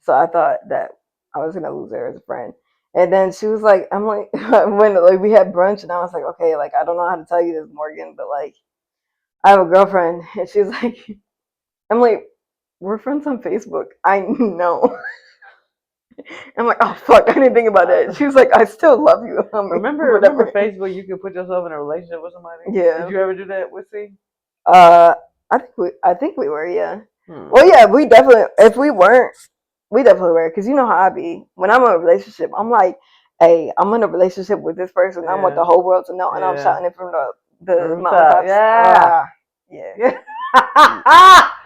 So I thought that I was gonna lose her as a friend. And then she was like, I'm like, when like we had brunch, and I was like, okay, like I don't know how to tell you this, Morgan, but like I have a girlfriend. And she's like, I'm like, we're friends on Facebook. I know. I'm like, oh fuck, I didn't think about that. She was like, I still love you. Remember Facebook? You could put yourself in a relationship with somebody. Yeah. Did you ever do that with C? I think we were, yeah. Well, yeah, we definitely. If we weren't, we definitely were. Because you know how I be. When I'm in a relationship, I'm like, hey, I'm in a relationship with this person. I want the whole world to know, and I'm shouting it from the mountaintops. Yeah.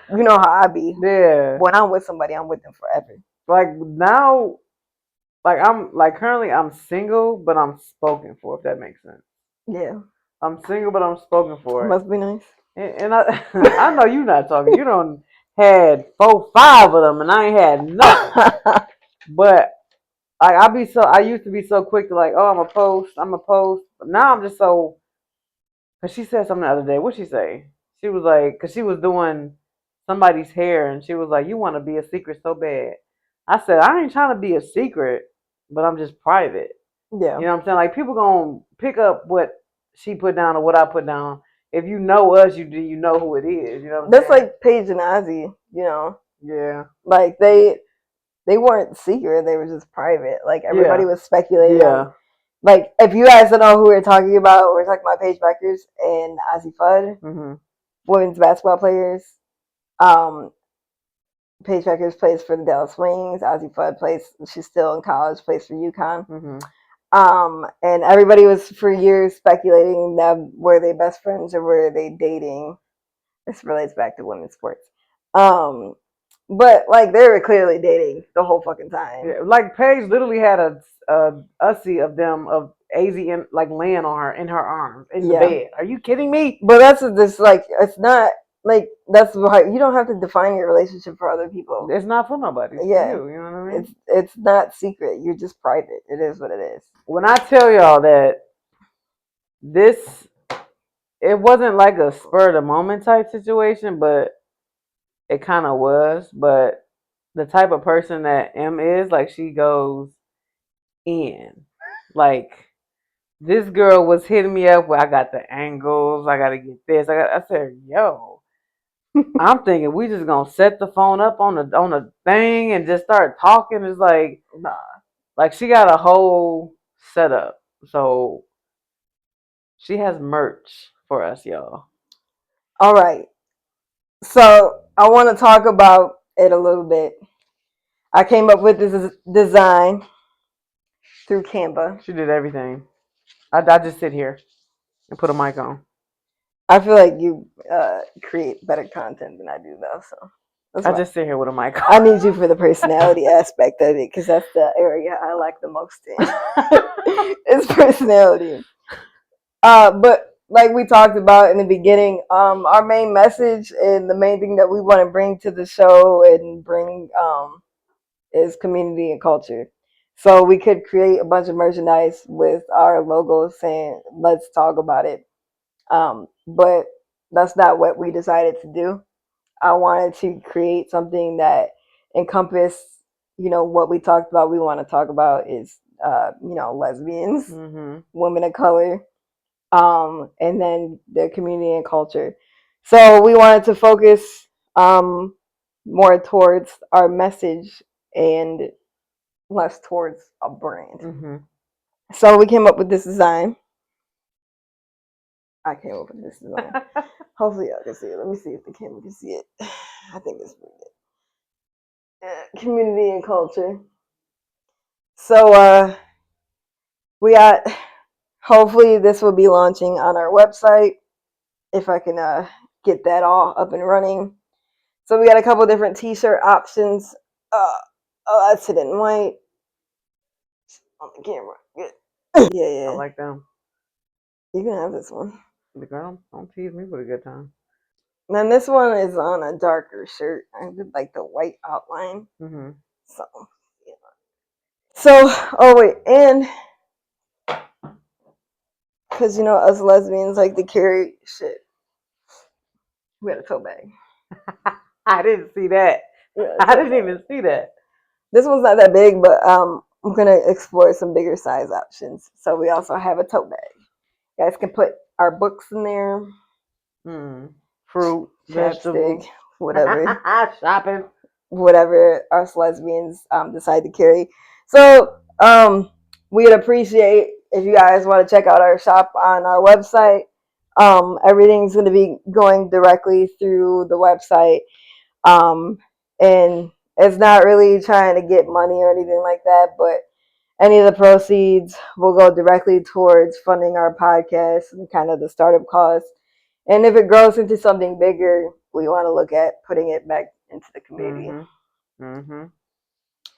You know how I be. Yeah. When I'm with somebody, I'm with them forever. Like now, like I'm like currently I'm single, but I'm spoken for. If that makes sense. Yeah. I'm single, but I'm spoken for. It must be nice. And I, I know you're not talking. You don't had 4, 5 of them, and I ain't had nothing. But like I used to be so quick to like, oh, I'm a post. But now I'm just so. Cause she said something the other day. What'd she say? She was like, cause she was doing somebody's hair, and she was like, you want to be a secret so bad. I said, I ain't trying to be a secret, but I'm just private. Yeah. You know what I'm saying? Like people gonna pick up what she put down or what I put down. If you know us, you know who it is. You know what I'm That's saying? like Paige and Ozzy, you know. Yeah. Like they weren't secret, they were just private. Like everybody Yeah. was speculating on Yeah. like if you guys don't know who we're talking about, we're talking about Paige Beckers and Ozzy Fudd, Mhm. women's basketball players. Um Paige Beckers plays for the Dallas Wings. Ozzy Fudd she's still in college, plays for UConn. Mhm. And everybody was for years speculating that were they best friends or were they dating. This relates back to women's sports. But like they were clearly dating the whole fucking time. Yeah. Like Paige literally had a ussy of them of AZ in, like laying on her in her arms in the bed. Are you kidding me? But that's this like it's not like that's why you don't have to define your relationship for other people. It's not for nobody. It's Yeah, for you. You know what I mean? it's not secret. You're just private. It is what it is. When I tell y'all that this, it wasn't like a spur of the moment type situation, but it kind of was. But the type of person that M is, like she goes in, like this girl was hitting me up where I got the angles, I gotta get this. I said, yo, I'm thinking we just gonna set the phone up on the thing and just start talking. It's Nah. like she got a whole setup. So she has merch for us, y'all. All right. So I want to talk about it a little bit. I came up with this design through Canva. She did everything. I just sit here and put a mic on. I feel like you create better content than I do, though. So that's I why just sit here with a mic on. I need you for the personality aspect of it because that's the area I like the most in. It's personality. But like we talked about in the beginning, our main message and the main thing that we want to bring to the show and bring is community and culture. So we could create a bunch of merchandise with our logo saying "Let's talk about it," but that's not what we decided to do. I wanted to create something that encompassed, what we talked about. We want to talk about is, lesbians, women of color, and then the community and culture. So we wanted to focus more towards our message and less towards a brand. So we came up with this design. I came up with this design. Hopefully y'all can see it. Let me see if the camera can see it. I think it's pretty good. Community and culture. So we got. Hopefully this will be launching on our website if I can get that all up and running. So we got a couple different T-shirt options. Oh, that's it in white on the camera. Good. Yeah. I like them. You can have this one. The girl, don't tease me with a good time. And then this one is on a darker shirt. I did like the white outline. So, yeah. So, oh wait, and because us lesbians like to carry shit. We had a tote bag. I didn't see that. I didn't even see that. This one's not that big, but I'm gonna explore some bigger size options. So we also have a tote bag. You guys can put our books in there. Fruit, vegetables, whatever. shopping. Whatever us lesbians decide to carry. So we'd appreciate if you guys want to check out our shop on our website. Everything's going to be going directly through the website. And it's not really trying to get money or anything like that, but any of the proceeds will go directly towards funding our podcast and kind of the startup costs. And if it grows into something bigger, we want to look at putting it back into the community.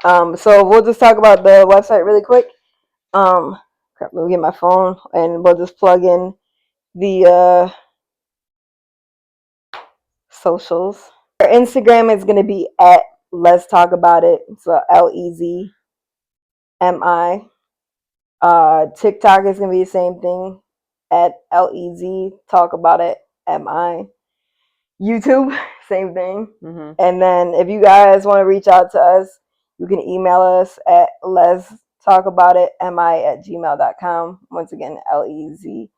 So we'll just talk about the website really quick. Let me get my phone and we'll just plug in the socials. Our Instagram is going to be at Let's Talk About It. So LEZ MI. TikTok is gonna be the same thing at LEZ. Talk about it. MI. YouTube, same thing. Mm-hmm. And then if you guys want to reach out to us, you can email us at letstalkaboutitmi@gmail.com. Once again, LEZ.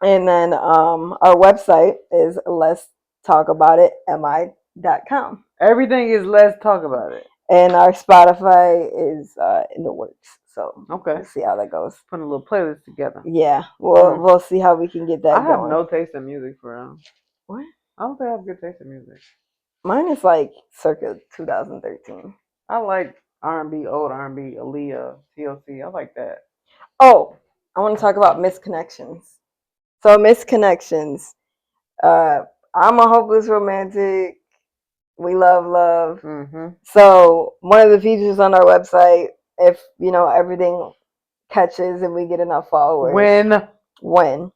And then our website is letstalkaboutitmi.com. Everything is let's talk about it. And our Spotify is in the works. So Okay. we'll see how that goes. Putting a little playlist together. Yeah, we'll see how we can get that I have going. no taste in music for real. What? I don't think I have good taste in music. Mine is like circa 2013. I like R&B, old R&B, Aaliyah, TLC. I like that. Oh, I want to talk about misconnections. So misconnections. I'm a hopeless romantic. We love love. Mm-hmm. So one of the features on our website, if everything catches and we get enough followers, when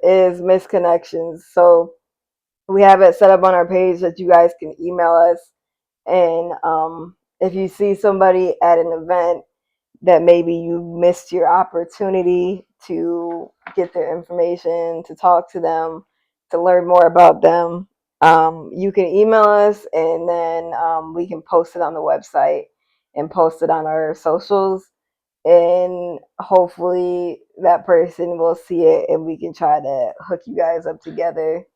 is misconnections. So we have it set up on our page that you guys can email us, and if you see somebody at an event that maybe you missed your opportunity to get their information, to talk to them, to learn more about them, you can email us, and then we can post it on the website and post it on our socials, and hopefully that person will see it and we can try to hook you guys up together.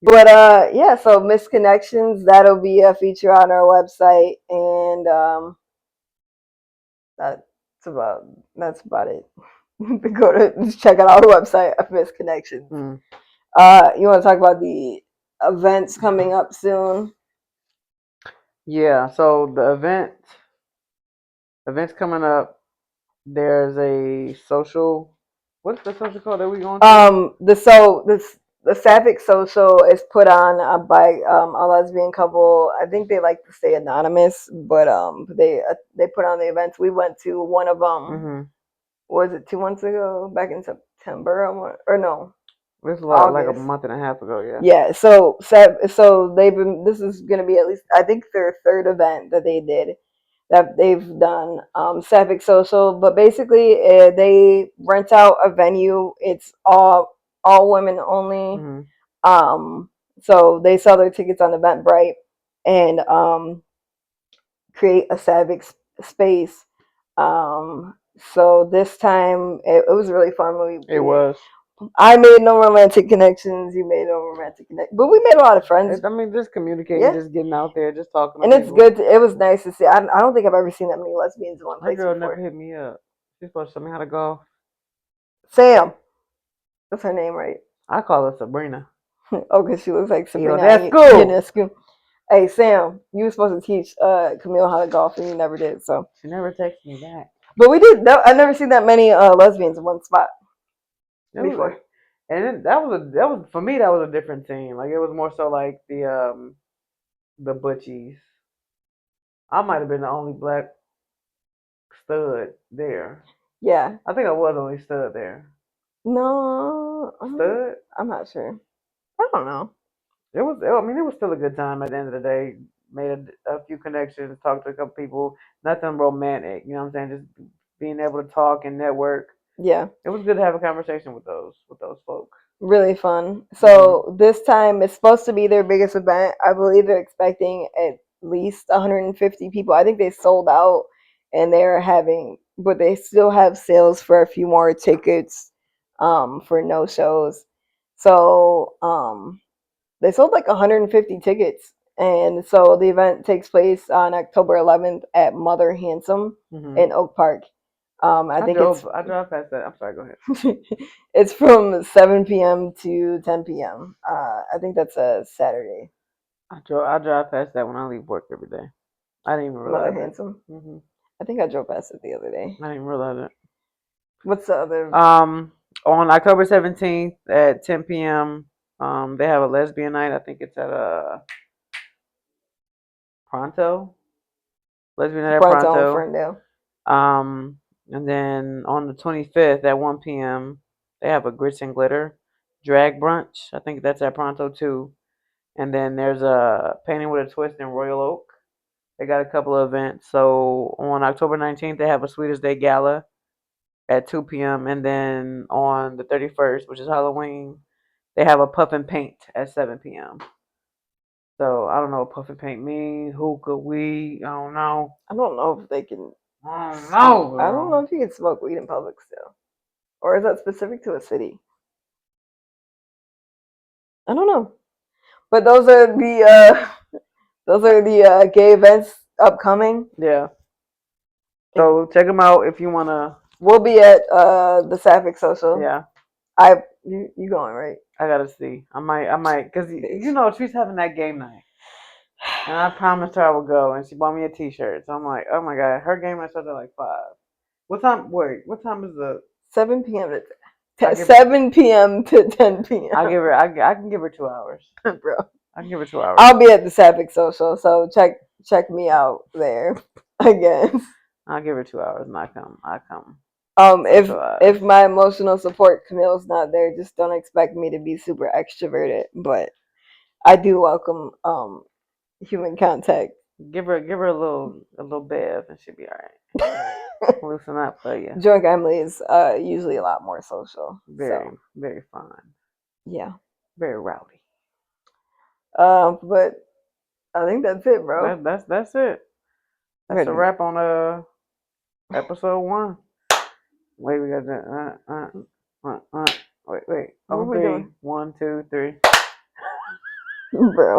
But yeah, so misconnections, that'll be a feature on our website, and that's about it. Go to check out our website of misconnections. You want to talk about the events coming up soon? Yeah, so the events coming up. There's a social. What's the social called that we going to? The Sapphic Social is put on by a lesbian couple. I think they like to stay anonymous, but they put on the events. We went to one of them. Mm-hmm. Was it 2 months ago? Back in September, or no? This was like a month and a half ago. Yeah. Yeah. So they've been. This is gonna be at least, I think, their third event that they've done, Sapphic Social. But basically, they rent out a venue. It's all women only. Mm-hmm. So they sell their tickets on Eventbrite and create a Sapphic space. So this time it was really fun. It was. I made no romantic connections. You made no romantic connections, but we made a lot of friends. I mean, just communicating, just getting out there, just talking. And it's good. It was nice to see. I don't think I've ever seen that many lesbians in one place before. My girl never hit me up. She's supposed to show me how to golf. Sam, that's her name, right? I call her Sabrina. Oh, because she looks like Sabrina. That's cool. Hey, Sam, you were supposed to teach Camille how to golf, and you never did. So she never texted me back. But we did. I've never seen that many lesbians in one spot before. And then that was for me. That was a different team. Like, it was more so like the butchies. I might have been the only black stud there. Yeah, I think I was the only stud there. No, Stud? I'm not sure. I don't know. It was still a good time at the end of the day. Made a few connections, talked to a couple people. Nothing romantic, you know what I'm saying? Just being able to talk and network. Yeah, it was good to have a conversation with those folks. Really fun. So this time it's supposed to be their biggest event. I believe they're expecting at least 150 people. I think they sold out, and but they still have sales for a few more tickets for no shows. So they sold like 150 tickets. And so the event takes place on October 11th at Mother Handsome in Oak Park. I drove past that. I'm sorry, go ahead. It's from 7 p.m. to 10 p.m. I think that's a Saturday. I drive past that when I leave work every day. I didn't even realize Mother Handsome. I think I drove past it the other day. I didn't realize it. What's the other? On October 17th at 10 p.m. They have a lesbian night. I think it's at Pronto. Lesbian night at Pronto. Ferndale. And then on the 25th at 1 p.m. they have a grits and glitter drag brunch. I think that's at Pronto too. And then there's a painting with a twist in Royal Oak They got a couple of events. So on October 19th, they have a Sweetest Day Gala at 2 p.m. And then on the 31st, which is Halloween, they have a Puff and Paint at 7 p.m. So I don't know what Puff and Paint means. Hookah, weed, I don't know. I don't know if they can. I don't know, I don't know bro. if you can smoke weed in public still, or is that specific to a city? I don't know. But those are the gay events upcoming. Yeah. So check them out if you wanna. We'll be at the Sapphic Social. Yeah. You going right? I gotta see. I might, cause you know she's having that game night, and I promised her I would go, and she bought me a T-shirt. So I'm like, oh my god, her game night starts at like 5. What time? Wait, what time is the? 7 p.m. to 7 p.m. to 10 p.m. I give her. I can give her 2 hours, bro. I can give her 2 hours. I'll be at the Sapphic Social, so check me out there again. I'll give her 2 hours, and I come. If my emotional support Camille's not there, just don't expect me to be super extroverted. But I do welcome human contact. Give her a little bev, and she'll be all right. Loosen up for you. Drunk Emily is usually a lot more social. Very fun. Yeah. Very rowdy. But I think that's it, bro. That's it. That's a wrap on episode 1. Wait, we got that. Wait. What are we doing? 1, 2, 3. Bro.